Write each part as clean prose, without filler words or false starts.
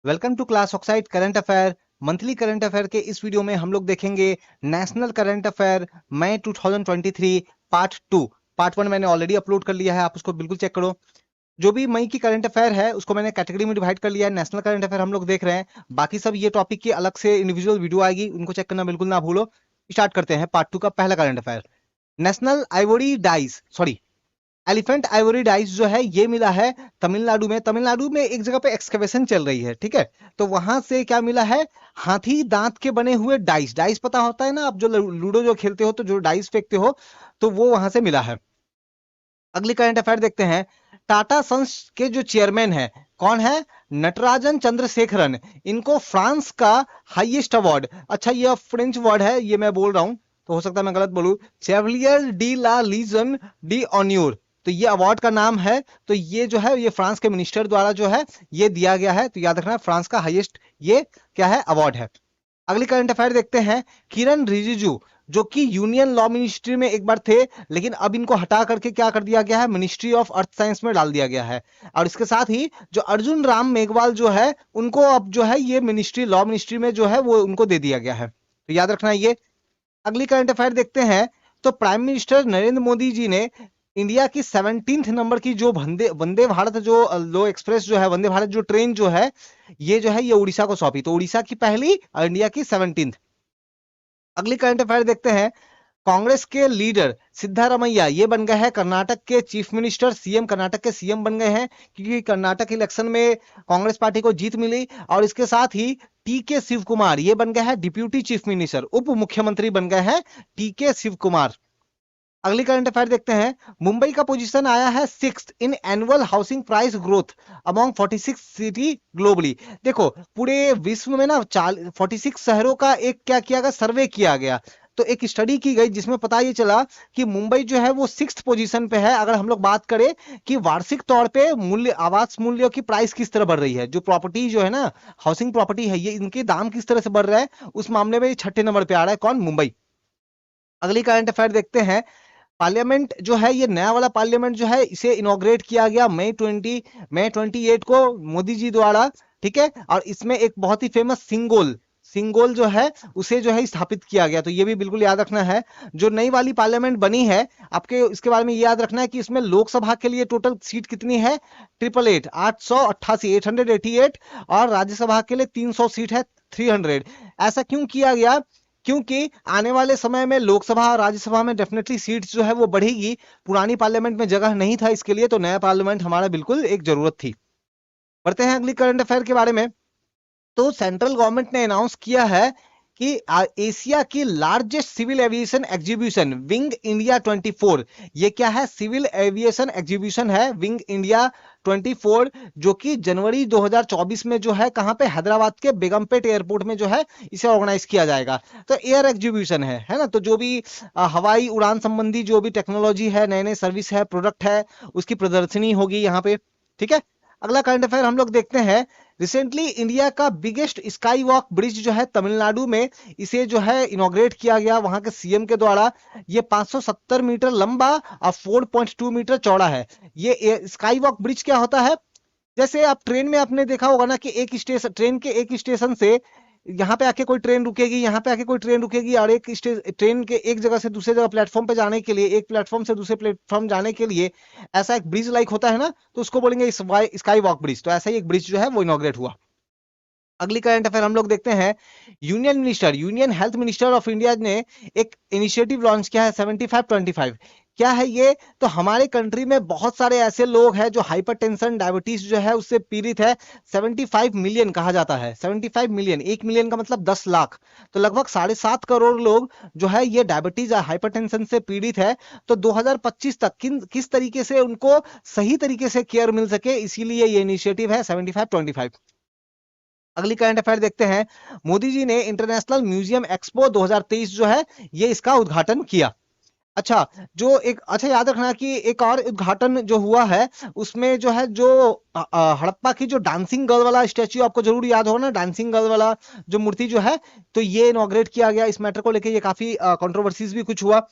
Welcome to class oxide current affair. Monthly current affair के इस video में हम लोग देखेंगे national current affair May 2023 part two. Part one मैंने ऑलरेडी अपलोड कर लिया है, आप उसको बिल्कुल चेक करो। जो भी मई की करंट अफेयर है उसको मैंने कैटेगरी में डिवाइड कर लिया है। नेशनल करंट अफेयर हम लोग देख रहे हैं, बाकी सब ये टॉपिक की अलग से इंडिविजुअल वीडियो आएगी, उनको चेक करना बिल्कुल ना भूलो। स्टार्ट करते हैं पार्ट टू का पहला current affair. National ivory dice sorry elephant Ivory dice जो है ये मिला है तमिलनाडु में। तमिलनाडु में एक जगह पे एक्सकवेशन चल रही है, ठीक है। तो वहां से क्या मिला है, हाथी दांत के बने हुए डाइस। डाइस पता होता है ना, आप जो लूडो जो खेलते हो तो जो डाइस फेंकते हो, तो वो वहां से मिला है। अगली करंट अफेयर देखते हैं। टाटा सन्स के जो चेयरमैन है, कौन है, नटराजन चंद्रशेखरन। इनको फ्रांस का हाईएस्ट अवार्ड, अच्छा ये फ्रेंच वर्ड है, ये मैं बोल रहा हूं तो हो सकता है मैं गलत बोलूं, चेवलियर डी ला लीजन डी ऑन्योर, तो ये अवार्ड का नाम है। तो ये जो है ये फ्रांस के मिनिस्टर द्वारा जो है ये दिया गया है, तो याद रखना फ्रांस का हाईएस्ट ये क्या है, अवार्ड है। अगली करंट अफेयर देखते हैं। किरण रिजिजू जो कि यूनियन लॉ मिनिस्ट्री में एक बार थे, लेकिन अब इनको हटा करके क्या कर दिया गया है, मिनिस्ट्री ऑफ अर्थ साइंस में डाल दिया गया है। और इसके साथ ही जो अर्जुन राम मेघवाल जो है उनको अब जो है ये मिनिस्ट्री लॉ मिनिस्ट्री में जो है वो उनको दे दिया गया है, तो याद रखना ये। अगली करंट अफेयर देखते हैं। तो प्राइम मिनिस्टर नरेंद्र मोदी जी ने इंडिया की 17th नंबर की जो वंदे वंदे भारत जो लो एक्सप्रेस जो है, वंदे भारत जो ट्रेन जो है, ये जो है ये उड़ीसा को सौंपी। तो उड़ीसा की पहली और इंडिया की 17th। अगली करंट अफेयर देखते हैं। कांग्रेस के लीडर सिद्धारमैया ये बन गए हैं कर्नाटक के चीफ मिनिस्टर, सीएम कर्नाटक के सीएम बन गए हैं, क्योंकि कर्नाटक इलेक्शन में कांग्रेस पार्टी को जीत मिली। और इसके साथ ही टीके शिव कुमार ये बन गए हैं डिप्यूटी चीफ मिनिस्टर, उप मुख्यमंत्री बन गए हैं टीके शिव कुमार। अगली करंट अफेयर देखते हैं। मुंबई का पोजीशन आया है 6th in annual housing price growth among 46 city globally. देखो पूरे विश्व में ना 46 शहरों का एक क्या किया गया, सर्वे किया गया। तो एक स्टडी की गई जिसमें पता ये चला कि मुंबई जो है वो 6th पोजीशन पे है। अगर हम लोग बात करें कि वार्षिक तौर पे मूल्य, आवास मूल्यों की प्राइस किस तरह बढ़ रही है, जो प्रॉपर्टी जो है ना, हाउसिंग प्रॉपर्टी है, ये इनके दाम किस तरह से बढ़ रहा है, उस मामले में ये 6ठे नंबर पे आ रहा है, कौन, मुंबई। अगली करंट अफेयर देखते हैं। पार्लियामेंट जो है ये नया वाला पार्लियामेंट जो है इसे इनॉग्रेट किया गया मई 28 को मोदी जी द्वारा, ठीक है। और इसमें एक बहुत ही फेमस सिंगोल सिंगोल जो है उसे जो है स्थापित किया गया, तो ये भी बिल्कुल याद रखना है। जो नई वाली पार्लियामेंट बनी है, आपके इसके बारे में ये याद रखना है कि इसमें लोकसभा के लिए टोटल सीट कितनी है, 888 और राज्यसभा के लिए 300 सीट है, 300। ऐसा क्यों किया गया, क्योंकि आने वाले समय में लोकसभा और राज्यसभा में डेफिनेटली सीट्स जो है वो बढ़ेगी। पुरानी पार्लियामेंट में जगह नहीं था इसके लिए, तो नया पार्लियामेंट हमारा बिल्कुल एक जरूरत थी। बढ़ते हैं अगली करंट अफेयर के बारे में। तो सेंट्रल गवर्नमेंट ने अनाउंस किया है कि एशिया की largest civil aviation exhibition wing India 24, ये क्या है, सिविल एविएशन एग्जीबिशन है विंग इंडिया 24, जो कि जनवरी 2024 में जो है कहां पे, हैदराबाद के बेगमपेट एयरपोर्ट में जो है इसे ऑर्गेनाइज किया जाएगा। तो एयर एग्जीबिशन है ना। तो जो भी हवाई उड़ान संबंधी जो भी टेक्नोलॉजी है, नए नए सर्विस है, प्रोडक्ट है, उसकी प्रदर्शनी होगी यहाँ पे, ठीक है। अगला करंट अफेयर हम लोग देखते हैं। रिसेंटली इंडिया का बिगेस्ट स्काई वॉक ब्रिज जो है तमिलनाडु में, इसे जो है इनॉग्रेट किया गया वहां के सीएम के द्वारा। ये 570 मीटर लंबा और 4.2 मीटर चौड़ा है। ये स्काई वॉक ब्रिज क्या होता है, जैसे आप ट्रेन में आपने देखा होगा ना कि एक स्टेशन, ट्रेन के एक स्टेशन से यहाँ पे आके कोई ट्रेन रुकेगी, यहाँ पे आके कोई ट्रेन रुकेगी, और एक ट्रेन के एक जगह से दूसरे जगह प्लेटफॉर्म पे जाने के लिए, एक प्लेटफॉर्म से दूसरे प्लेटफॉर्म जाने के लिए ऐसा एक ब्रिज लाइक होता है ना, तो उसको बोलेंगे स्काई वॉक ब्रिज। तो ऐसा ही एक ब्रिज जो है वो इनॉग्रेट हुआ। अगली करंट अफेयर हम लोग देखते हैं। Union health minister of India ने एक इनिशिएटिव लॉन्च किया है 7525। क्या है ये, तो हमारे कंट्री में बहुत सारे ऐसे लोग हैं जो हाइपरटेंशन डायबिटीज जो है उससे पीड़ित है। 75 मिलियन कहा जाता है, 75 मिलियन, 1 मिलियन का मतलब 10 लाख, तो लगभग 7.5 करोड़ लोग जो है ये डायबिटीज हाइपरटेंशन से पीड़ित है। तो 2025 तक किस तरीके से उनको सही तरीके से केयर मिल सके, इसीलिए ये इनिशिएटिव है 7525। अगली करंट अफेयर देखते हैं। मोदी जी ने इंटरनेशनल म्यूजियम एक्सपो 2023 जो है ये इसका उद्घाटन किया। अच्छा, जो एक, अच्छा याद रखना कि एक और उद्घाटन जो हुआ है उसमें जो है जो हड़प्पा की जो डांसिंग गर्ल वाला स्टैच्यू, आपको जरूर याद होगा ना, डांसिंग गर्ल वाला जो मूर्ति जो है, तो ये इनॉग्रेट किया गया। इस मैटर को लेके ये काफी कंट्रोवर्सीज भी कुछ हुआ।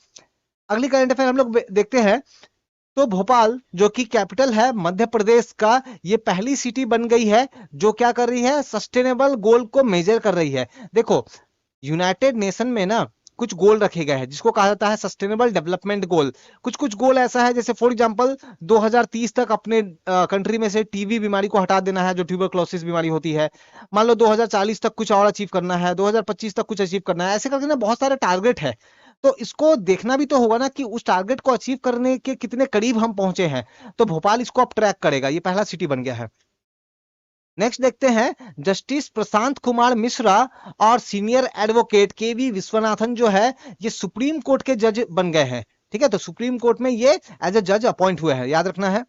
अगली करंट अफेयर हम लोग देखते हैं। तो भोपाल जो कि कैपिटल है मध्य प्रदेश का, ये पहली सिटी बन गई है जो क्या कर रही है, सस्टेनेबल गोल को मेजर कर रही है। देखो यूनाइटेड नेशन में ना कुछ गोल रखे गए हैं जिसको कहा जाता है सस्टेनेबल डेवलपमेंट गोल। कुछ कुछ गोल ऐसा है जैसे फॉर एग्जांपल 2030 तक अपने कंट्री में से टीबी बीमारी को हटा देना है, जो ट्यूबरक्लोसिस बीमारी होती है। मान लो 2040 तक कुछ और अचीव करना है, 2025 तक कुछ अचीव करना है, ऐसे करके ना बहुत सारे टारगेट है। तो इसको देखना भी तो होगा ना कि उस टारगेट को अचीव करने के कितने करीब हम पहुंचे हैं। तो भोपाल इसको अब ट्रैक करेगा, ये पहला सिटी बन गया है। नेक्स्ट देखते हैं जस्टिस प्रशांत कुमार मिश्रा और सीनियर एडवोकेट के वी विश्वनाथन जो है ये सुप्रीम कोर्ट के जज बन गए हैं। ठीक है, तो सुप्रीम कोर्ट में ये एज ए जज अपॉइंट हुए हैं, याद रखना है।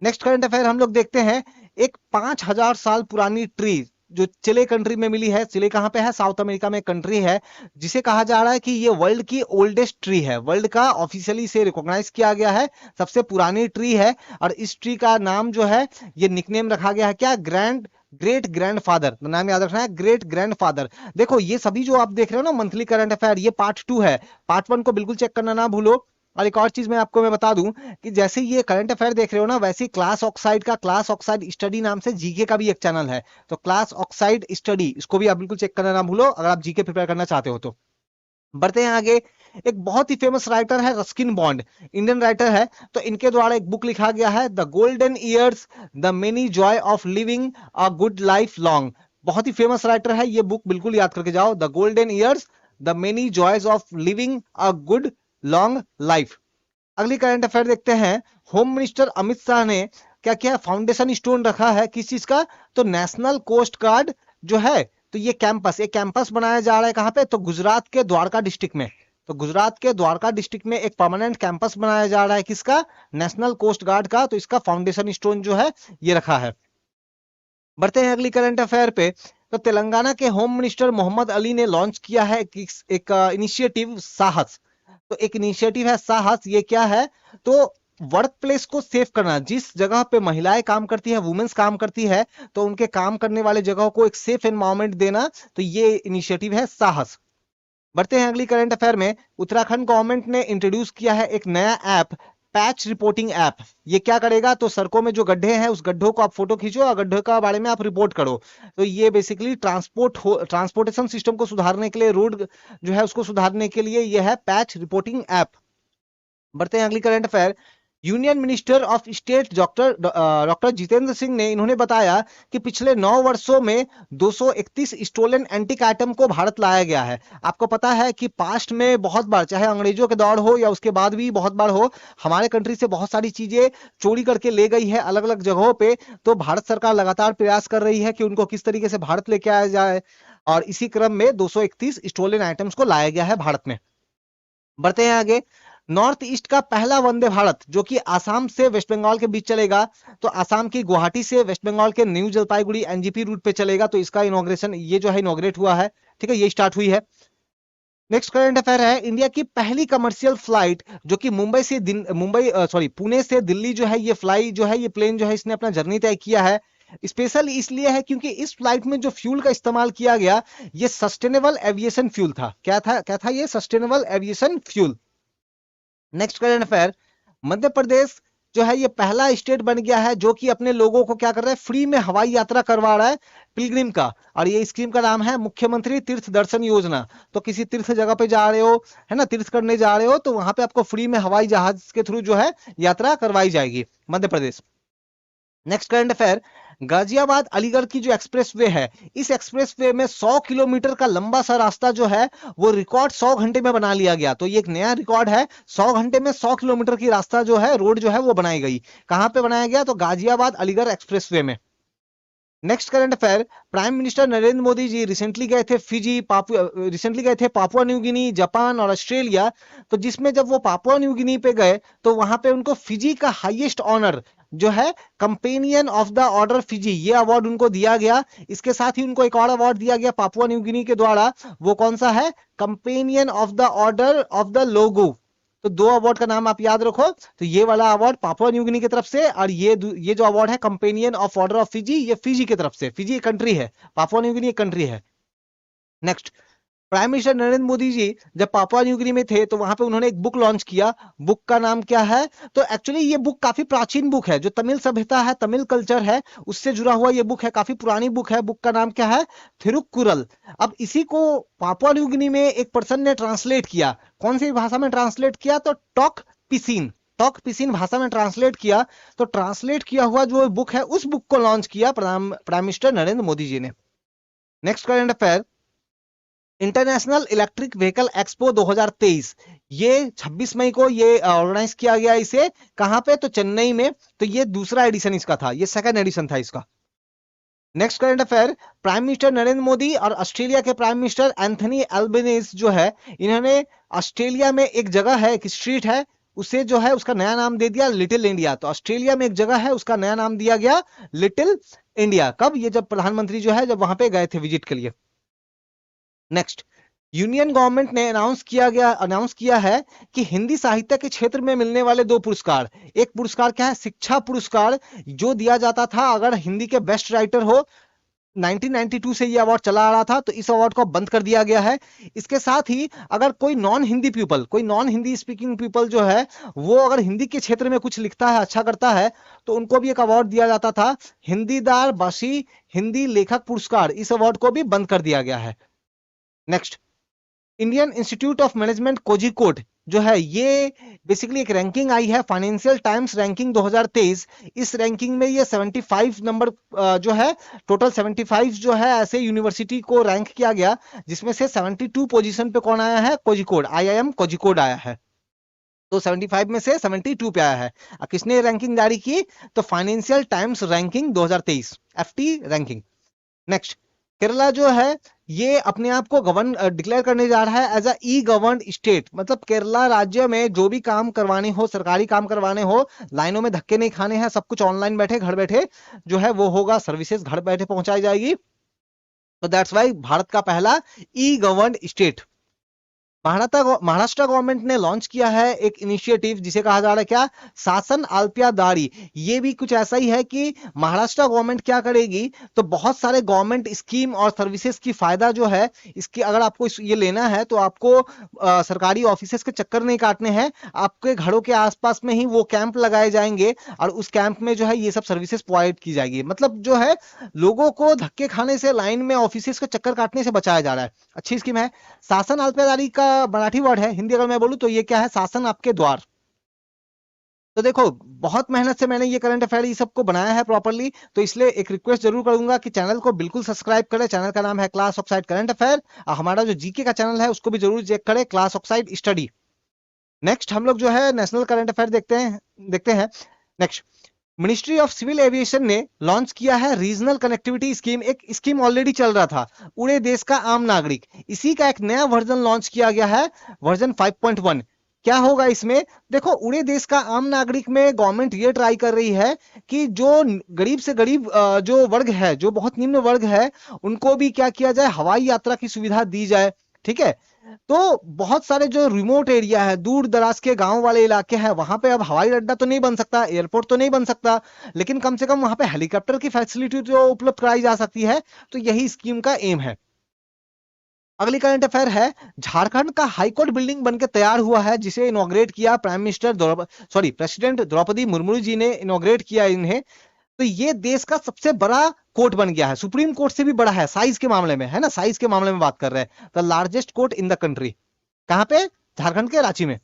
नेक्स्ट करंट अफेयर हम लोग देखते हैं, एक 5000 साल पुरानी ट्री जो चिले कंट्री में मिली है। चिले कहां पे है, साउथ अमेरिका में कंट्री है, जिसे कहा जा रहा है कि ये वर्ल्ड की ओल्डेस्ट ट्री है, वर्ल्ड का ऑफिशियली से रिकॉग्नाइज किया गया है, सबसे पुरानी ट्री है। और इस ट्री का नाम जो है ये निकनेम रखा गया है क्या, ग्रेट ग्रैंडफादर। तो नाम याद रखना है, ग्रेट ग्रैंडफादर। देखो ये सभी जो आप देख रहे हो ना मंथली करंट अफेयर, ये पार्ट 2 है, पार्ट 1 को बिल्कुल चेक करना ना भूलो। और एक और चीज मैं बता दूं कि जैसे ये करंट अफेयर देख रहे हो ना, वैसे ही क्लास ऑक्साइड का क्लास ऑक्साइड स्टडी नाम से जीके का भी एक चैनल है। तो क्लास ऑक्साइड स्टडी, इसको भी आप बिल्कुल चेक करना ना भूलो अगर आप जीके प्रिपेयर करना चाहते हो तो। बढ़ते हैं आगे। एक बहुत ही फेमस राइटर है रस्किन बॉन्ड, इंडियन राइटर है। तो इनके द्वारा एक बुक लिखा गया है the golden years, the many Joy of living a good life long. बहुत ही फेमस राइटर है, ये बुक बिल्कुल याद करके जाओ, the golden years, the many joys of living a good long life. अगली करंट अफेयर देखते हैं, होम मिनिस्टर अमित शाह ने क्या क्या फाउंडेशन स्टोन रखा है, किस चीज का, तो नेशनल कोस्ट गार्ड जो है, तो ये कैंपस, एक कैंपस बनाया जा रहा है कहां पे, तो गुजरात के द्वारका डिस्ट्रिक्ट में। तो गुजरात के द्वारका डिस्ट्रिक्ट में एक परमानेंट कैंपस बनाया जा रहा है, किसका, नेशनल कोस्ट गार्ड का। तो इसका फाउंडेशन स्टोन जो है ये रखा है। बढ़ते हैं अगली करंट अफेयर पे। तो तेलंगाना के होम मिनिस्टर मोहम्मद अली ने लॉन्च किया है एक इनिशिएटिव साहस। तो एक इनिशिएटिव है साहस, ये क्या है, तो वर्क प्लेस को सेफ करना, जिस जगह पे महिलाएं काम करती है, वुमेन्स काम करती है, तो उनके काम करने वाले जगहों को एक सेफ एनवायरनमेंट देना, तो ये इनिशिएटिव है साहस। बढ़ते हैं अगली करंट अफेयर में। उत्तराखंड गवर्नमेंट ने इंट्रोड्यूस किया है एक नया ऐप, पैच रिपोर्टिंग ऐप। ये क्या करेगा, तो सड़कों में जो गड्ढे हैं उस गड्ढों को आप फोटो खींचो और गड्ढे का बारे में आप रिपोर्ट करो। तो ये बेसिकली ट्रांसपोर्टेशन सिस्टम को सुधारने के लिए, रोड जो है उसको सुधारने के लिए ये है पैच रिपोर्टिंग ऐप। बढ़ते हैं अगली current affair. Union minister of state doctor Jitendra Singh ने इन्होंने बताया कि पिछले 9 वर्षों में 231 स्टोलन एंटिक आइटम को भारत लाया गया है। आपको पता है कि पास्ट में बहुत बार, चाहे अंग्रेजों के दौर हो या उसके बाद भी बहुत बार हो, हमारे कंट्री से बहुत सारी चीजें चोरी करके ले गई है अलग अलग जगहों पे। तो भारत सरकार लगातार प्रयास कर रही है कि उनको किस तरीके से भारत लेके आया जाए, और इसी क्रम में 231 स्टोलन आइटम्स को लाया गया है भारत में। बढ़ते हैं आगे। नॉर्थ ईस्ट का पहला वंदे भारत जो कि आसाम से वेस्ट बंगाल के बीच चलेगा, तो आसाम की गुवाहाटी से वेस्ट बंगाल के न्यू जलपाईगुड़ी एनजीपी रूट पे चलेगा। तो इसका इनॉग्रेशन ये जो है इनॉग्रेट हुआ है, ठीक है, ये स्टार्ट हुई है। नेक्स्ट करंट अफेयर है, इंडिया की पहली कमर्शियल फ्लाइट जो कि पुणे से दिल्ली जो है, ये फ्लाई जो है, ये प्लेन जो है, इसने अपना जर्नी तय किया है। स्पेशल इसलिए है क्योंकि इस फ्लाइट में जो फ्यूल का इस्तेमाल किया गया, ये सस्टेनेबल एविएशन फ्यूल था। क्या था ये, sustainable aviation fuel. Next current affair, Madhya Pradesh जो है ये पहला स्टेट बन गया है जो कि अपने लोगों को क्या कर रहा है, फ्री में हवाई यात्रा करवा रहा है पिलग्रिम का। और ये स्कीम का नाम है मुख्यमंत्री तीर्थ दर्शन योजना। तो किसी तीर्थ जगह पे जा रहे हो, है ना, तीर्थ करने जा रहे हो, तो वहां पे आपको फ्री में हवाई जहाज के थ्रू जो है यात्रा करवाई जाएगी, Madhya Pradesh. Next current affair, Ghaziabad Aligarh की जो एक्सप्रेसवे है, इस एक्सप्रेसवे में 100 किलोमीटर का लंबा सा रास्ता जो है वो रिकॉर्ड 100 घंटे में बना लिया गया। तो ये एक नया रिकॉर्ड है, 100 घंटे में 100 किलोमीटर की रास्ता जो है, रोड जो है वो बनाई गई। कहां पे बनाया गया, तो गाजियाबाद अलीगढ़ एक्सप्रेसवे में। Next current affair, prime minister Narendra Modi ji recently गए थे पापुआ न्यू गिनी, जापान और ऑस्ट्रेलिया। तो जिसमें जब वो पापुआ न्यू गिनी पे गए, तो वहां पे उनको फिजी का हाईएस्ट ऑनर जो है companion of the order Fiji, ये अवार्ड उनको दिया गया। इसके साथ ही उनको एक और अवार्ड दिया गया पापुआ न्यू गिनी के द्वारा, वो कौन सा है, companion of the order of the logo. तो 2 अवार्ड का नाम आप याद रखो। तो ये वाला अवार्ड पापुआ न्यू गिनी की तरफ से, और ये जो अवार्ड है companion of order of Fiji, ये फिजी की तरफ से। फिजी एक कंट्री है, पापुआ न्यू गिनी एक कंट्री है। Next, prime minister Narendra Modi ji जब पापुआ न्यू गिनी में थे तो वहां पे उन्होंने एक बुक लॉन्च किया। बुक का नाम क्या है? तो एक्चुअली ये बुक काफी प्राचीन बुक है, जो तमिल सभ्यता है, तमिल कल्चर है, उससे जुड़ा हुआ ये बुक है, काफी पुरानी बुक है। बुक का नाम क्या है? थिरुक्कुरल। अब इसी को पापुआ न्यू गिनी में एक पर्सन ने ट्रांसलेट किया। कौन सी भाषा में ट्रांसलेट किया? तो टॉक पिसिन, टॉक पिसिन भाषा में ट्रांसलेट किया। तो ट्रांसलेट किया हुआ जो बुक है, उस बुक को लॉन्च किया प्राइम मिनिस्टर नरेंद्र मोदी जी ने। Next current affair, international electric vehicle expo 2023, ये 26 मई को ये ऑर्गेनाइज किया गया। इसे कहां पे? तो चेन्नई में। तो ये दूसरा एडिशन इसका था, ये सेकंड एडिशन था इसका। Next current affair, prime minister Narendra Modi और ऑस्ट्रेलिया के प्राइम मिनिस्टर एंथनी एल्बनीज जो है, इन्होंने ऑस्ट्रेलिया में एक जगह है, एक स्ट्रीट है, उसे जो है उसका नया नाम दे दिया लिटिल इंडिया। तो ऑस्ट्रेलिया में एक जगह है, उसका नया नाम दिया गया लिटिल इंडिया। कब? ये जब प्रधानमंत्री जो है जब वहां पे गए थे विजिट के लिए। नेक्स्ट, यूनियन गवर्नमेंट ने अनाउंस किया है कि हिंदी साहित्य के क्षेत्र में मिलने वाले दो पुरस्कार। एक पुरस्कार क्या है? शिक्षा पुरस्कार, जो दिया जाता था अगर हिंदी के बेस्ट राइटर हो। 1992 से ये अवार्ड चला आ रहा था, तो इस अवार्ड को बंद कर दिया गया है। इसके साथ ही अगर कोई नॉन हिंदी पीपल, कोई नॉन हिंदी स्पीकिंग पीपल जो है, वो अगर हिंदी के क्षेत्र में कुछ लिखता है, अच्छा करता है, तो उनको भी एक अवार्ड दिया जाता था, हिंदीदार बाशी हिंदी लेखक पुरस्कार। इस अवार्ड को भी बंद कर दिया गया है। Next, Indian institute of management Kozhikode जो है, ये बेसिकली एक रैंकिंग आई है, फाइनेंशियल टाइम्स रैंकिंग 2023। इस रैंकिंग में ये 75 नंबर जो है, टोटल 75 जो है ऐसे यूनिवर्सिटी को रैंक किया गया, जिसमें से 72 पोजीशन पे कौन आया है? कोझिकोड, आईआईएम कोझिकोड आया है। तो 75 में से 72 पे आया है। किसने रैंकिंग जारी की? तो financial times ranking 2023, FT ranking. Next, Kerala जो है ये अपने आप को गवर्न डिक्लेयर करने जा रहा है as a e govern state. मतलब केरला राज्य में जो भी काम करवाने हो, सरकारी काम करवाने हो, लाइनों में धक्के नहीं खाने हैं, सब कुछ ऑनलाइन बैठे घर बैठे जो है वो होगा, सर्विसेज घर बैठे पहुंचाई जाएगी। तो दैट्स वाई भारत का पहला ई गवर्न स्टेट। महाराष्ट्र गवर्नमेंट ने लॉन्च किया है एक इनिशिएटिव, जिसे कहा जा रहा है क्या? शासन आलपियादारी। ये भी कुछ ऐसा ही है कि महाराष्ट्र गवर्नमेंट क्या करेगी, तो बहुत सारे गवर्नमेंट स्कीम और सर्विसेज की फायदा जो है, इसकी अगर आपको ये लेना है, तो आपको सरकारी ऑफिसेज के चक्कर नहीं काटने हैं। आपके घरों के आसपास में ही वो कैंप लगाए जाएंगे, और उस कैंप में जो है ये सब सर्विसेज प्रोवाइड की जाएगी। मतलब जो है लोगों को धक्के खाने से, लाइन में ऑफिसेज के चक्कर काटने से बचाया जा रहा है। अच्छी स्कीम है। शासन आलपेदारी का मराठी वर्ड है, हिंदी अगर मैं बोलूं तो ये क्या है? शासन आपके द्वार। तो देखो, बहुत मेहनत से मैंने ये करंट अफेयर ये सबको बनाया है प्रॉपरली, तो इसलिए एक रिक्वेस्ट जरूर करूंगा कि चैनल को बिल्कुल सब्सक्राइब करें। चैनल का नाम है क्लास ऑक्साइड करंट अफेयर। हमारा जो जीके का चैनल है उसको भी जरूर चेक करें, क्लास ऑक्साइड स्टडी। नेक्स्ट हम लोग जो है नेशनल करंट अफेयर देखते हैं। Next, ministry of civil aviation ने लॉन्च किया है रीजनल कनेक्टिविटी स्कीम। एक स्कीम ऑलरेडी चल रहा था, उड़े देश का आम नागरिक। इसी का एक नया वर्जन लॉन्च किया गया है, वर्जन 5.1। क्या होगा इसमें? देखो, उड़े देश का आम नागरिक में गवर्नमेंट ये ट्राई कर रही है कि जो गरीब से गरीब जो वर्ग है, जो बहुत निम्न वर्ग है, उनको भी क्या किया जाए? हवाई यात्रा की सुविधा दी जाए। ठीक है। तो बहुत सारे जो रिमोट एरिया है, दूर दराज के गांव वाले इलाके हैं, वहां पे अब हवाई अड्डा तो नहीं बन सकता, एयरपोर्ट तो नहीं बन सकता, लेकिन कम से कम वहां पे हेलीकॉप्टर की फैसिलिटी तो उपलब्ध कराई जा सकती है। तो यही स्कीम का एम है। अगली करंट अफेयर है, झारखंड का हाईकोर्ट बिल्डिंग बनकर तैयार हुआ है, जिसे इनॉग्रेट किया प्रेसिडेंट द्रौपदी मुर्मू जी ने इनॉग्रेट किया इन्हें। तो ये देश का सबसे बड़ा कोर्ट बन गया है, सुप्रीम कोर्ट से भी बड़ा है साइज के मामले में, है ना? साइज के मामले में बात कर रहे हैं, the largest court in the country. कहां पे? झारखंड के रांची में।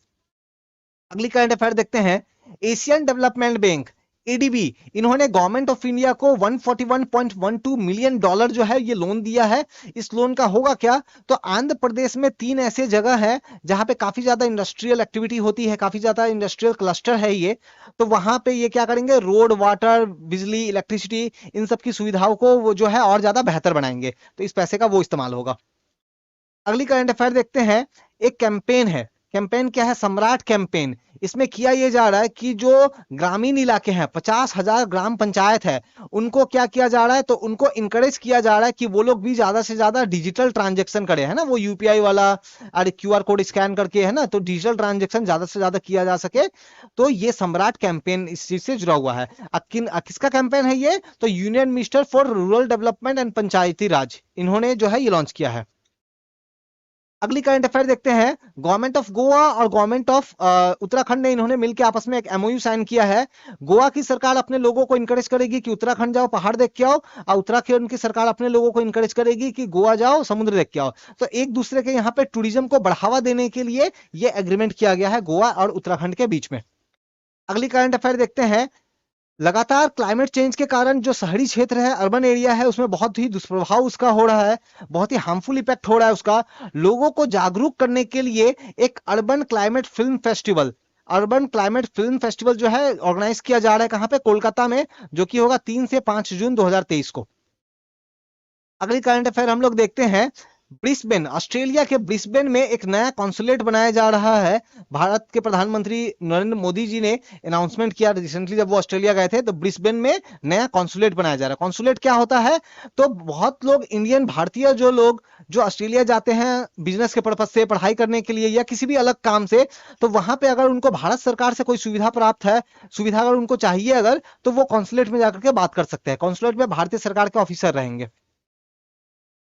अगली करंट अफेयर देखते हैं, एशियन डेवलपमेंट बैंक एडीबी, इन्होंने गवर्नमेंट ऑफ इंडिया को 141.12 मिलियन डॉलर जो है ये लोन दिया है। इस लोन का होगा क्या? तो आंध्र प्रदेश में 3 ऐसे जगह है जहां पे काफी ज्यादा इंडस्ट्रियल एक्टिविटी होती है, काफी ज्यादा इंडस्ट्रियल क्लस्टर है ये। तो वहां पे ये क्या करेंगे? रोड, वाटर, बिजली, इलेक्ट्रिसिटी, इन सब की सुविधाओं को वो जो है और ज्यादा बेहतर बनाएंगे। तो इस पैसे का वो इस्तेमाल होगा। अगली करंट अफेयर देखते हैं, एक कैंपेन है। कैंपेन क्या है? सम्राट कैंपेन। इसमें किया यह जा रहा है कि जो ग्रामीण इलाके हैं, 50,000 ग्राम पंचायत है, उनको क्या किया जा रहा है? तो उनको इंकरेज किया जा रहा है कि वो लोग भी ज्यादा से ज्यादा डिजिटल ट्रांजेक्शन करें, है ना? वो यूपीआई वाला, अरे क्यूआर कोड स्कैन करके, है ना? तो डिजिटल ट्रांजेक्शन ज्यादा से ज्यादा किया जा सके। तो ये सम्राट कैंपेन इस चीज से जुड़ा हुआ है। किसका कैंपेन है ये? तो union minister for rural development and Panchayati Raj, इन्होंने जो है ये लॉन्च किया है। अगली करंट अफेयर देखते हैं। गवर्नमेंट ऑफ गोवा और गवर्नमेंट ऑफ उत्तराखंड ने इन्होंने मिलकर आपस में एक एमओयू साइन किया है। गोवा की सरकार अपने लोगों को इनकरेज करेगी कि उत्तराखंड जाओ पहाड़ देख के आओ, और उत्तराखंड की सरकार अपने लोगों को इनकरेज करेगी कि गोवा जाओ समुद्र देख के आओ। तो एक दूसरे के यहाँ पे टूरिज्म को बढ़ावा देने के लिए ये एग्रीमेंट किया गया है गोवा और उत्तराखंड के बीच में। अगली करंट अफेयर देखते हैं। लगातार क्लाइमेट चेंज के कारण जो शहरी क्षेत्र है, अर्बन एरिया है, उसमें बहुत ही दुष्प्रभाव उसका हो रहा है, बहुत ही हार्मफुल इफेक्ट हो रहा है उसका। लोगों को जागरूक करने के लिए एक अर्बन क्लाइमेट फिल्म फेस्टिवल जो है ऑर्गेनाइज किया जा रहा है। कहां पे? कोलकाता में, जो कि होगा 3 से 5 जून 2023 को। अगली करंट अफेयर हम लोग देखते हैं। ब्रिस्बेन, ऑस्ट्रेलिया के ब्रिस्बेन में एक नया कॉन्सुलेट बनाया जा रहा है। भारत के प्रधानमंत्री नरेंद्र मोदी जी ने अनाउंसमेंट किया रिसेंटली, जब वो ऑस्ट्रेलिया गए थे, तो ब्रिस्बेन में नया कॉन्सुलेट बनाया जा रहा है। कॉन्सुलेट क्या होता है? तो बहुत लोग इंडियन भारतीय जो लोग जो ऑस्ट्रेलिया जाते हैं बिजनेस के पर्पज से, पढ़ाई करने के लिए या किसी भी अलग काम से, तो वहां पे अगर उनको भारत सरकार से कोई सुविधा प्राप्त है, सुविधा अगर उनको चाहिए अगर, तो वो कॉन्सुलेट में जाकर के बात कर सकते हैं। कॉन्सुलेट में भारतीय सरकार के ऑफिसर रहेंगे।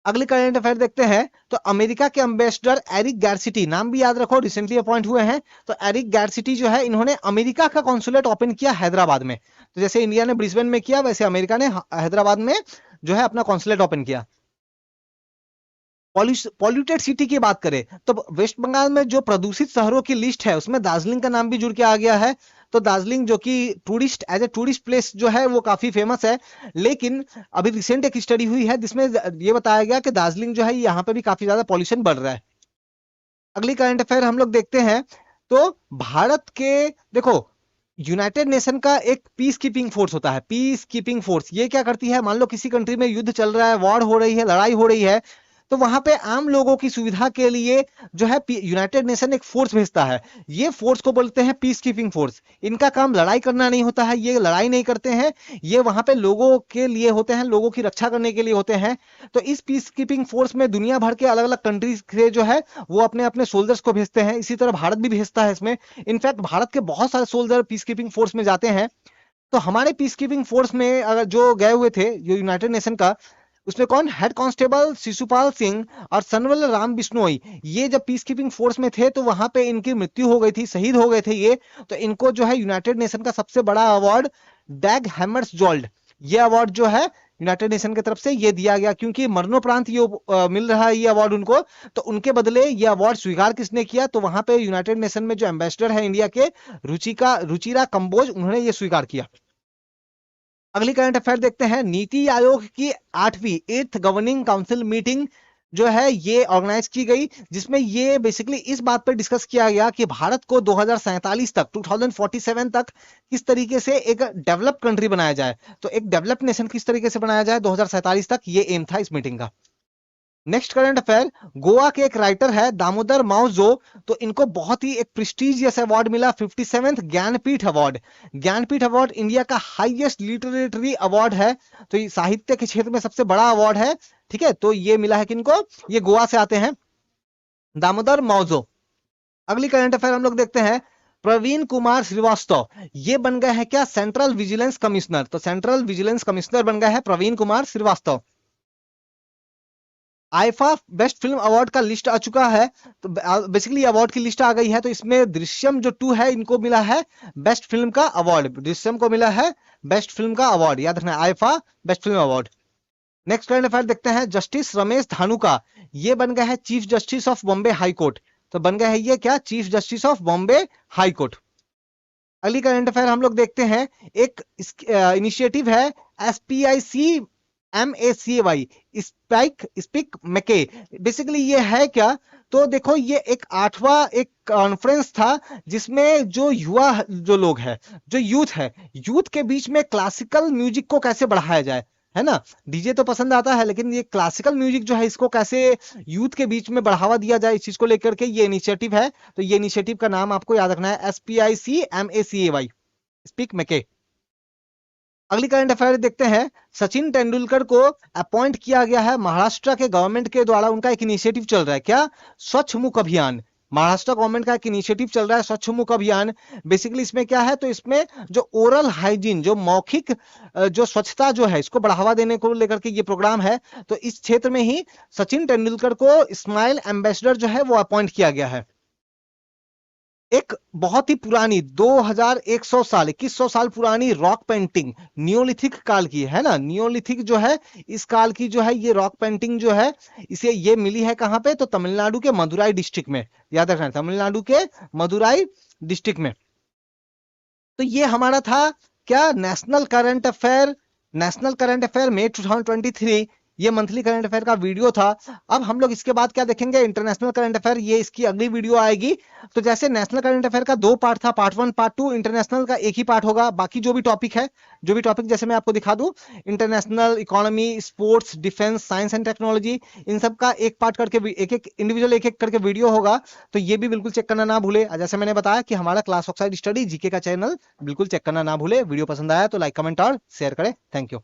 अगली करंट अफेयर देखते हैं। तो अमेरिका के एम्बेसडर एरिक गार्सिटी, नाम भी याद रखो, रिसेंटली अपॉइंट हुए हैं। तो एरिक गार्सिटी जो है, इन्होंने अमेरिका का कॉन्सुलेट ओपन किया हैदराबाद में। तो जैसे इंडिया ने ब्रिस्बेन में किया, वैसे अमेरिका ने हैदराबाद में जो है अपना कॉन्सुलेट ओपन किया। पॉल्यूटेड सिटी की बात करें तो वेस्ट बंगाल में जो प्रदूषित शहरों की लिस्ट है उसमें दार्जिलिंग का नाम भी जुड़ के आ गया है। तो दार्जिलिंग जो कि एज ए टूरिस्ट प्लेस जो है वो काफी फेमस है, लेकिन अभी रिसेंट एक स्टडी हुई है जिसमें ये बताया गया कि दार्जिलिंग जो है यहाँ पे भी काफी ज्यादा पॉल्यूशन बढ़ रहा है। अगली करंट अफेयर हम लोग देखते हैं। तो भारत के, देखो, यूनाइटेड नेशन का एक पीस कीपिंग फोर्स होता है। पीस कीपिंग फोर्स ये क्या करती है? मान लो किसी कंट्री में युद्ध चल रहा है, वॉर हो रही है, लड़ाई हो रही है, तो वहां पे आम लोगों की सुविधा के लिए जो है यूनाइटेड नेशन एक फोर्स भेजता है। ये फोर्स को बोलते हैं पीस कीपिंग फोर्स। इनका काम लड़ाई करना नहीं होता है, ये लड़ाई नहीं करते हैं, ये वहां पे लोगों के लिए होते हैं, लोगों की रक्षा करने के लिए होते हैं। तो इस पीस कीपिंग फोर्स में दुनिया भर के अलग अलग कंट्रीज से जो है वो अपने अपने सोल्जर्स को भेजते हैं। इसी तरह भारत भी भेजता है इसमें। इनफैक्ट भारत के बहुत सारे सोल्जर पीस कीपिंग फोर्स में जाते हैं। तो हमारे पीस कीपिंग फोर्स में अगर जो गए हुए थे जो यूनाइटेड नेशन का, उसमें कौन? हेड कांस्टेबल शिशुपाल सिंह और सनवल राम बिश्नोई। ये जब पीस कीपिंग फोर्स में थे तो वहां पे इनकी मृत्यु हो गई थी, शहीद हो गए थे ये। तो इनको जो है यूनाइटेड नेशन का सबसे बड़ा अवार्ड डैग हैमर्सजोल्ड, ये अवार्ड जो है यूनाइटेड नेशन की तरफ से ये दिया गया, क्योंकि मरणोपरांत ये मिल रहा है ये अवार्ड उनको। तो उनके बदले ये अवार्ड स्वीकार किसने किया? तो वहां पे यूनाइटेड नेशन में जो एम्बेसडर है इंडिया के, रुचिरा कंबोज, उन्होंने ये स्वीकार किया। अगली करंट अफेयर देखते हैं। नीति आयोग की 8वीं 8th गवर्निंग काउंसिल मीटिंग जो है ये ऑर्गेनाइज की गई, जिसमें ये बेसिकली इस बात पर डिस्कस किया गया कि भारत को 2047 तक 2047 तक किस तरीके से एक डेवलप कंट्री बनाया जाए। तो एक डेवलप नेशन किस तरीके से बनाया जाए 2047 तक, ये एम था इस मीटिंग का। Next current affair. गोवा के एक राइटर है दामोदर माउजो, तो इनको बहुत ही एक प्रेस्टिजियस अवार्ड मिला, 57th Jnanpith award. Jnanpith award India का हाईएस्ट लिटरेरी अवार्ड है, तो ये साहित्य के क्षेत्र में सबसे बड़ा अवार्ड है। ठीक है, तो ये मिला है किनको? ये गोवा से आते हैं, दामोदर माउजो। अगली करंट अफेयर हम लोग देखते हैं। प्रवीण कुमार श्रीवास्तव, ये बन गए हैं क्या? Central vigilance commissioner. तो सेंट्रल विजिलेंस कमिश्नर बन गए हैं Praveen Kumar Srivastava. IIFA best film award का लिस्ट आ चुका है। तो बेसिकली अवार्ड की लिस्ट आ गई है, तो इसमें दृश्यम जो 2 है इनको मिला है बेस्ट फिल्म का अवार्ड। दृश्यम को मिला है बेस्ट फिल्म का अवार्ड, याद रखना, IIFA best film award. Next current affair देखते हैं। जस्टिस रमेश धानुका, ये बन गए हैं chief justice of Bombay high court. तो बन गए हैं ये क्या? Chief justice of Bombay high court. अगली करंट अफेयर हम लोग देखते हैं। एक इनिशिएटिव है SPIC MACAY, स्पीक मैके। बेसिकली ये है क्या? तो देखो, ये एक 8वां एक कॉन्फ्रेंस था जिसमें जो युवा जो लोग हैं, जो यूथ है, यूथ के बीच में क्लासिकल म्यूजिक को कैसे बढ़ाया जाए, है ना। डीजे तो पसंद आता है, लेकिन ये क्लासिकल म्यूजिक जो है इसको कैसे यूथ के बीच में बढ़ावा दिया जाए, इस चीज को लेकर के ये इनिशिएटिव है। तो ये इनिशिएटिव का नाम आपको याद रखना है, SPIC MACAY, स्पीक मैके। अगली करंट अफेयर देखते हैं। सचिन तेंदुलकर को अपॉइंट किया गया है महाराष्ट्र के गवर्नमेंट के द्वारा, उनका एक इनिशिएटिव चल रहा है क्या? स्वच्छ मुख अभियान। महाराष्ट्र गवर्नमेंट का एक इनिशिएटिव चल रहा है स्वच्छ मुख अभियान। बेसिकली इसमें क्या है, तो इसमें जो ओरल हाइजीन, जो मौखिक जो स्वच्छता जो है, इसको बढ़ावा देने को लेकर के ये प्रोग्राम है। तो इस क्षेत्र में ही सचिन तेंदुलकर को स्माइल एम्बेसडर जो है वो अपॉइंट किया गया है। एक बहुत ही पुरानी 2100 साल 2100 साल पुरानी रॉक पेंटिंग नियोलिथिक काल की है ना, नियोलिथिक जो है इस काल की जो है ये रॉक पेंटिंग जो है, इसे ये मिली है कहां पे, तो तमिलनाडु के मदुराई डिस्ट्रिक्ट में। याद रखना, तमिलनाडु के मदुराई डिस्ट्रिक्ट में। तो ये हमारा था क्या, national current affair, national current affair May 2023। ये मंथली करंट अफेयर का वीडियो था। अब हम लोग इसके बाद क्या देखेंगे, इंटरनेशनल करंट अफेयर, ये इसकी अगली वीडियो आएगी। तो जैसे नेशनल करंट अफेयर का 2 पार्ट था, पार्ट 1 पार्ट 2, इंटरनेशनल का एक ही पार्ट होगा। बाकी जो भी टॉपिक है, जो भी टॉपिक जैसे मैं आपको दिखा दूं, international, economy, sports, defence, science and technology, इन सब का एक पार्ट करके, एक एक इंडिविजुअल एक एक करके वीडियो होगा। तो ये भी बिल्कुल चेक करना ना भूले। जैसे मैंने बताया कि हमारा class of side study GK का चैनल बिल्कुल चेक करना ना भूले। वीडियो पसंद आया तो लाइक, कमेंट और शेयर करें। Thank you.